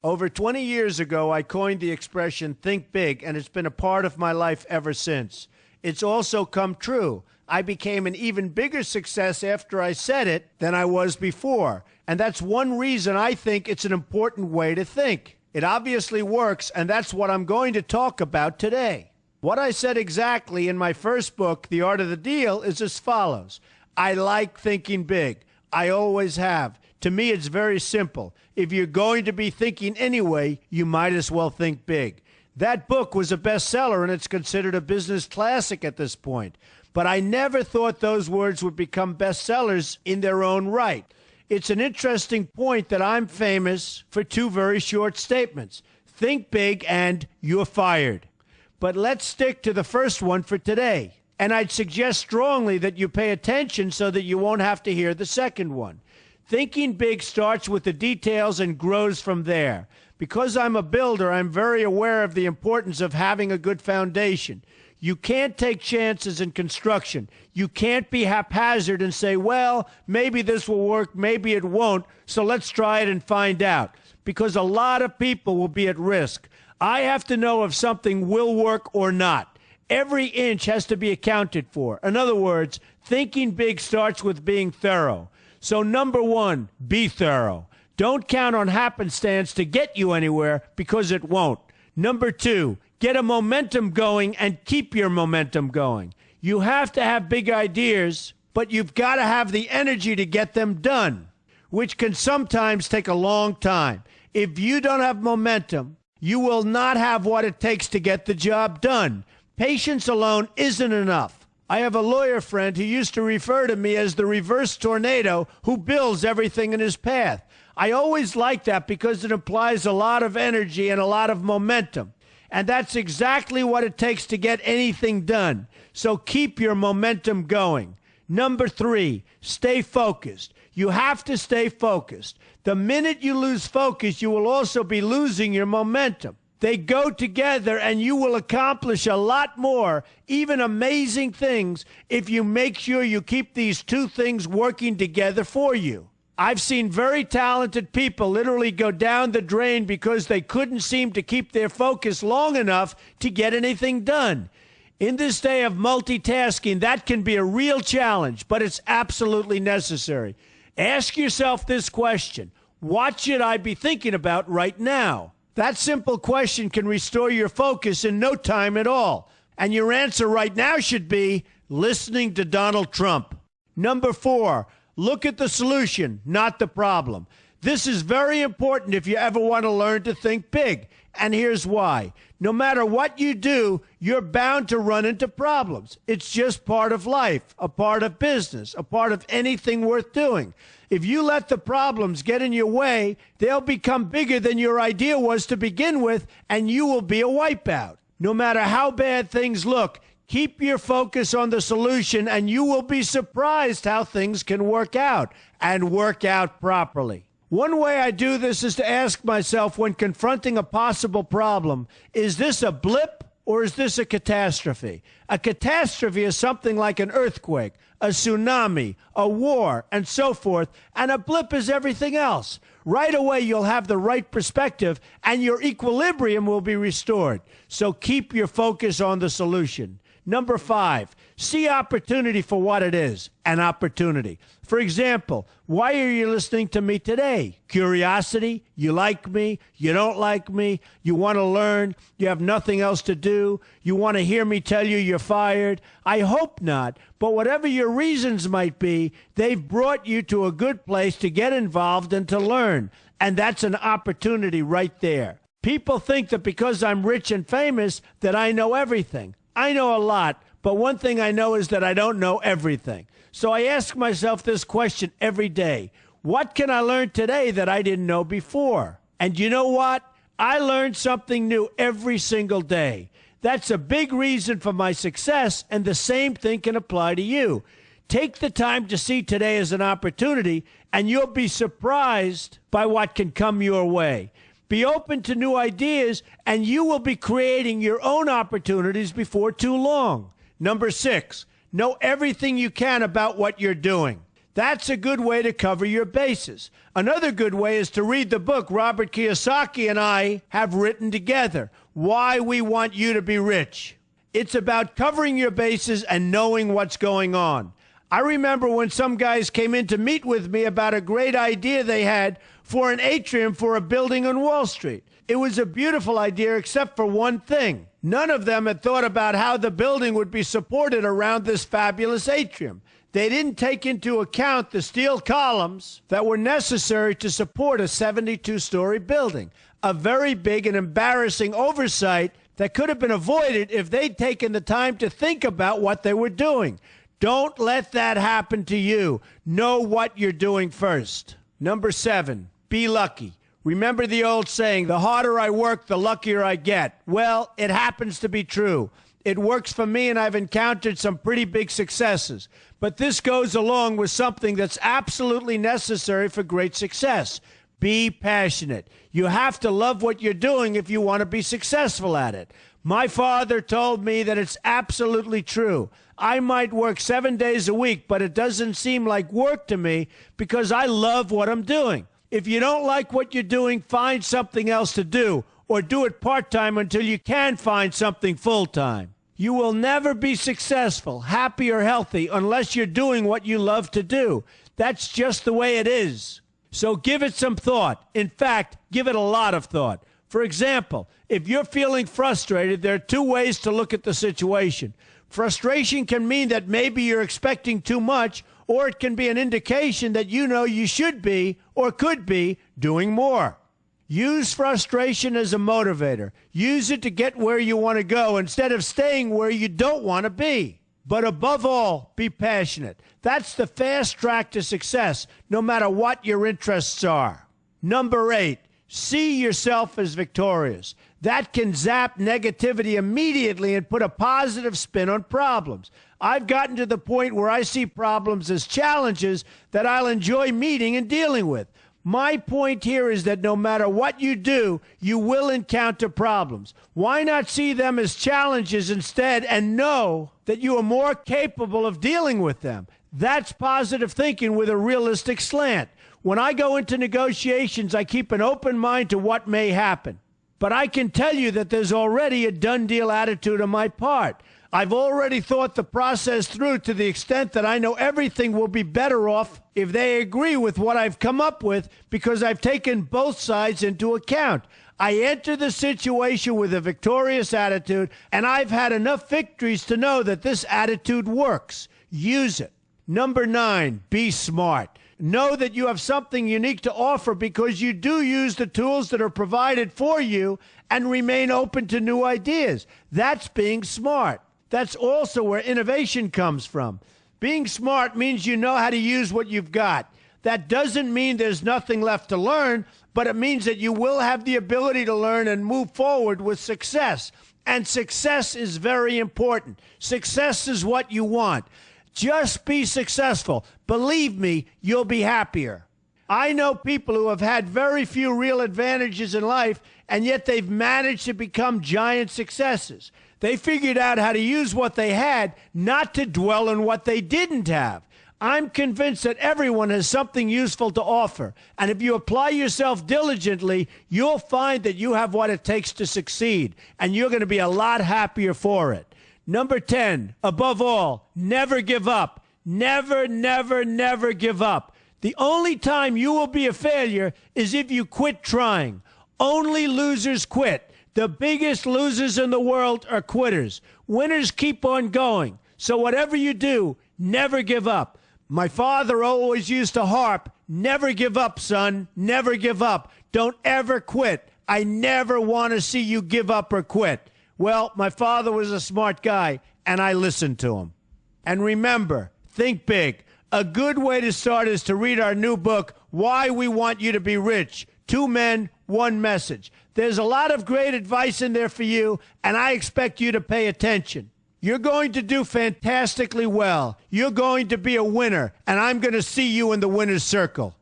Over 20 years ago, I coined the expression think big, and it's been a part of my life ever since. It's also come true. I became an even bigger success after I said it than I was before. And that's one reason I think it's an important way to think. It obviously works, and that's what I'm going to talk about today. What I said exactly in my first book, The Art of the Deal, is as follows. I like thinking big. I always have. To me, it's very simple. If you're going to be thinking anyway, you might as well think big. That book was a bestseller, and it's considered a business classic at this point. But I never thought those words would become bestsellers in their own right. It's an interesting point that I'm famous for two very short statements. Think big and you're fired. But let's stick to the first one for today. And I'd suggest strongly that you pay attention so that you won't have to hear the second one. Thinking big starts with the details and grows from there. Because I'm a builder, I'm very aware of the importance of having a good foundation. You can't take chances in construction. You can't be haphazard and say, well, maybe this will work, maybe it won't, so let's try it and find out. Because a lot of people will be at risk. I have to know if something will work or not. Every inch has to be accounted for. In other words, thinking big starts with being thorough. So number one, be thorough. Don't count on happenstance to get you anywhere because it won't. Number two, get a momentum going and keep your momentum going. You have to have big ideas, but you've got to have the energy to get them done, which can sometimes take a long time. If you don't have momentum, you will not have what it takes to get the job done. Patience alone isn't enough. I have a lawyer friend who used to refer to me as the reverse tornado who builds everything in his path. I always like that because it implies a lot of energy and a lot of momentum. And that's exactly what it takes to get anything done. So keep your momentum going. Number three, stay focused. You have to stay focused. The minute you lose focus, you will also be losing your momentum. They go together, and you will accomplish a lot more, even amazing things, if you make sure you keep these two things working together for you. I've seen very talented people literally go down the drain because they couldn't seem to keep their focus long enough to get anything done. In this day of multitasking, that can be a real challenge, but it's absolutely necessary. Ask yourself this question: what should I be thinking about right now? That simple question can restore your focus in no time at all. And your answer right now should be listening to Donald Trump. Number four, look at the solution, not the problem. This is very important if you ever want to learn to think big. And here's why. No matter what you do, you're bound to run into problems. It's just part of life, a part of business, a part of anything worth doing. If you let the problems get in your way, they'll become bigger than your idea was to begin with, and you will be a wipeout. No matter how bad things look, keep your focus on the solution, and you will be surprised how things can work out, and work out properly. One way I do this is to ask myself when confronting a possible problem, is this a blip or is this a catastrophe? A catastrophe is something like an earthquake, a tsunami, a war, and so forth, and a blip is everything else. Right away, you'll have the right perspective, and your equilibrium will be restored. So keep your focus on the solution. Number five, see opportunity for what it is, an opportunity. For example, why are you listening to me today? Curiosity? You like me? You don't like me? You want to learn? You have nothing else to do? You want to hear me tell you you're fired? I hope not. But whatever your reasons might be, they've brought you to a good place to get involved and to learn. And that's an opportunity right there. People think that because I'm rich and famous that I know everything. I know a lot, but one thing I know is that I don't know everything. So I ask myself this question every day. What can I learn today that I didn't know before? And you know what? I learn something new every single day. That's a big reason for my success, and the same thing can apply to you. Take the time to see today as an opportunity, and you'll be surprised by what can come your way. Be open to new ideas, and you will be creating your own opportunities before too long. Number six, know everything you can about what you're doing. That's a good way to cover your bases. Another good way is to read the book Robert Kiyosaki and I have written together, Why We Want You to Be Rich. It's about covering your bases and knowing what's going on. I remember when some guys came in to meet with me about a great idea they had for an atrium for a building on Wall Street. It was a beautiful idea except for one thing. None of them had thought about how the building would be supported around this fabulous atrium. They didn't take into account the steel columns that were necessary to support a 72-story building, a very big and embarrassing oversight that could have been avoided if they'd taken the time to think about what they were doing. Don't let that happen to you. Know what you're doing first. Number 7, be lucky. Remember the old saying, the harder I work, the luckier I get. Well, it happens to be true. It works for me, and I've encountered some pretty big successes. But this goes along with something that's absolutely necessary for great success. Be passionate. You have to love what you're doing if you want to be successful at it. My father told me that it's absolutely true. I might work 7 days a week, but it doesn't seem like work to me because I love what I'm doing. If you don't like what you're doing, find something else to do, or do it part-time until you can find something full-time. You will never be successful, happy, or healthy unless you're doing what you love to do. That's just the way it is. So give it some thought. In fact, give it a lot of thought. For example, if you're feeling frustrated, there are 2 ways to look at the situation. Frustration can mean that maybe you're expecting too much, or it can be an indication that you know you should be or could be doing more. Use frustration as a motivator. Use it to get where you want to go instead of staying where you don't want to be. But above all, be passionate. That's the fast track to success, no matter what your interests are. Number 8, see yourself as victorious. That can zap negativity immediately and put a positive spin on problems. I've gotten to the point where I see problems as challenges that I'll enjoy meeting and dealing with. My point here is that no matter what you do, you will encounter problems. Why not see them as challenges instead and know that you are more capable of dealing with them? That's positive thinking with a realistic slant. When I go into negotiations, I keep an open mind to what may happen. But I can tell you that there's already a done deal attitude on my part. I've already thought the process through to the extent that I know everything will be better off if they agree with what I've come up with because I've taken both sides into account. I enter the situation with a victorious attitude, and I've had enough victories to know that this attitude works. Use it. Number 9, be smart. Know that you have something unique to offer because you do use the tools that are provided for you and remain open to new ideas. That's being smart. That's also where innovation comes from. Being smart means you know how to use what you've got. That doesn't mean there's nothing left to learn, but it means that you will have the ability to learn and move forward with success. And success is very important. Success is what you want. Just be successful. Believe me, you'll be happier. I know people who have had very few real advantages in life, and yet they've managed to become giant successes. They figured out how to use what they had, not to dwell on what they didn't have. I'm convinced that everyone has something useful to offer, and if you apply yourself diligently, you'll find that you have what it takes to succeed, and you're going to be a lot happier for it. Number 10, above all, never give up. Never, never, never give up. The only time you will be a failure is if you quit trying. Only losers quit. The biggest losers in the world are quitters. Winners keep on going. So whatever you do, never give up. My father always used to harp, never give up, son, never give up. Don't ever quit. I never want to see you give up or quit. Well, my father was a smart guy, and I listened to him. And remember, think big. A good way to start is to read our new book, Why We Want You to Be Rich. 2 men, 1 message. There's a lot of great advice in there for you, and I expect you to pay attention. You're going to do fantastically well. You're going to be a winner, and I'm going to see you in the winner's circle.